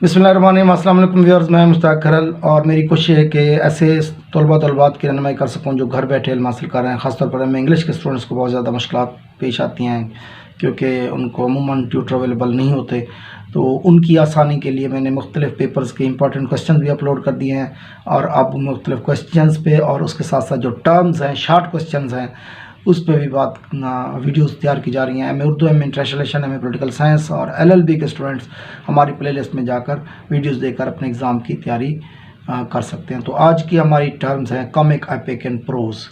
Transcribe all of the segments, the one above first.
बिस्मिल्लाहिर्रहमानिर्रहीम। अस्सलाम वालेकुम व्यूअर्स, मैं मुश्ताक खरल और मेरी कोशिश है कि ऐसे तलबात की रहनुमाई कर सकूं जो घर बैठे इल्म हासिल कर रहे हैं। ख़ासतौर पर हमें इंग्लिश के स्टूडेंट्स को बहुत ज़्यादा मुश्किलात पेश आती हैं क्योंकि उनको अमूमन ट्यूटर अवेलेबल नहीं होते। तो उनकी आसानी के लिए मैंने मुख्तलिफ़ पेपर्स के इंपॉर्टेंट क्वेश्चन भी अपलोड कर दिए हैं और अब मुख्तलिफ़ क्वेश्चंस पे और उसके साथ साथ जो टर्म्स हैं, शार्ट क्वेश्चंस हैं, उस पर भी वीडियोस तैयार की जा रही हैं। उर्दू, ट्रांसलेशन, पॉलिटिकल साइंस और LLB के स्टूडेंट्स हमारी प्लेलिस्ट में जाकर वीडियोस देखकर अपने एग्ज़ाम की तैयारी कर सकते हैं। तो आज की हमारी टर्म्स हैं कॉमिक, एपिक एंड प्रोज।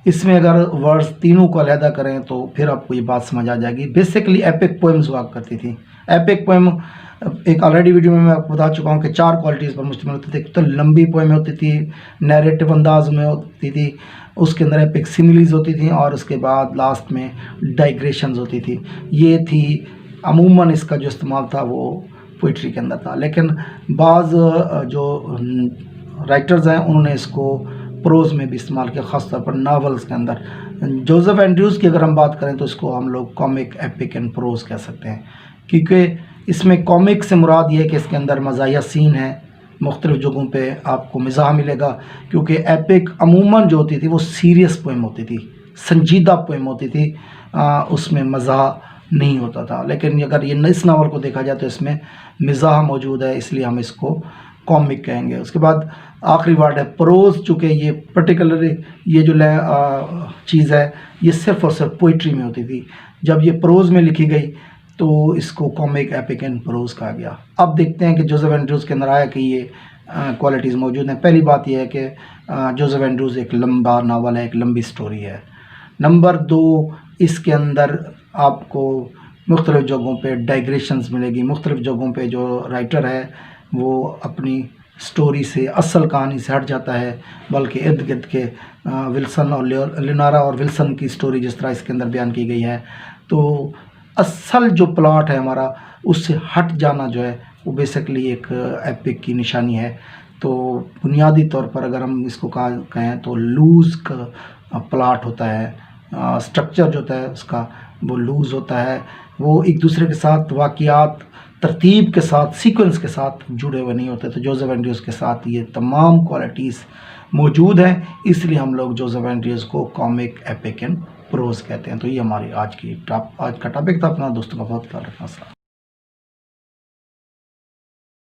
इसमें अगर वर्ड्स तीनों को अलहदा करें तो फिर आपको ये बात समझ आ जाएगी। बेसिकली एपिक पोएम्स हुआ करती थी। एपिक पोएम एक ऑलरेडी वीडियो में मैं आपको बता चुका हूँ कि 4 क्वालिटीज़ पर मुश्तमिल होती थी। तो लंबी पोएम होती थी, नैरेटिव अंदाज में होती थी, उसके अंदर एपिक सिमिलीज होती थी और उसके बाद लास्ट में डाइग्रेशंस होती थी। ये थी अमूमन इसका जो इस्तेमाल था वो पोइट्री के अंदर था, लेकिन बाज़ जो राइटर्स हैं उन्होंने इसको प्रोज़ में भी इस्तेमाल किया, ख़ासतौर पर नावल्स के अंदर। जोसेफ एंड्रयूज़ की अगर हम बात करें तो इसको हम लोग कॉमिक, एपिक एंड प्रोज़ कह सकते हैं, क्योंकि इसमें कॉमिक से मुराद ये है कि इसके अंदर मज़ाहिया सीन है, मुख्तलिफ़ जगहों पे आपको मिज़ाह मिलेगा। क्योंकि एपिक अमूमन जो होती थी वो सीरियस पोएम होती थी, संजीदा पोएम होती थी, उसमें मज़ाह नहीं होता था। लेकिन अगर ये इस नावल को देखा जाए तो इसमें मिज़ाह मौजूद है, इसलिए हम इसको कॉमिक कहेंगे। उसके बाद आखिरी वर्ड है प्रोज़। चूँकि ये पर्टिकुलरली ये जो चीज़ है ये सिर्फ़ और सिर्फ पोइट्री में होती थी, जब ये प्रोज़ में लिखी गई तो इसको कॉमिक, एपिक एंड प्रोज़ कहा गया। अब देखते हैं कि जोसेफ एंड्रयूज़ के अंदर आया कि ये क्वालिटीज़ मौजूद हैं। पहली बात यह है कि जोसेफ एंड्रयूज़ एक लंबा नावल है, एक लंबी स्टोरी है। नंबर 2, इसके अंदर आपको मुख्तलिफ़ जगहों पे डाइग्रेशंस मिलेगी। मुख्तलिफ़ जगहों पे जो राइटर है वो अपनी स्टोरी से, असल कहानी से हट जाता है, बल्कि इर्द गिर्द के विल्सन और लियोनारा और विल्सन की स्टोरी जिस तरह इसके अंदर बयान की गई है, तो असल जो प्लॉट है हमारा उससे हट जाना जो है वो बेसिकली एक एपिक की निशानी है। तो बुनियादी तौर पर अगर हम इसको कहें तो लूज़ का प्लॉट होता है, स्ट्रक्चर जो होता है उसका वो लूज़ होता है, वो एक दूसरे के साथ वाक़ियात तरतीब के साथ, सीक्वेंस के साथ जुड़े हुए नहीं होते। तो जोसेफ एंड्रयूज़ के साथ ये तमाम क्वालिटीज़ मौजूद हैं, इसलिए हम लोग जोसेफ एंड्रयूज़ को कॉमिक, एपिक एंड प्रोज़ कहते हैं। तो ये हमारी आज का टॉपिक था। अपना दोस्तों का बहुत ख्याल रखना।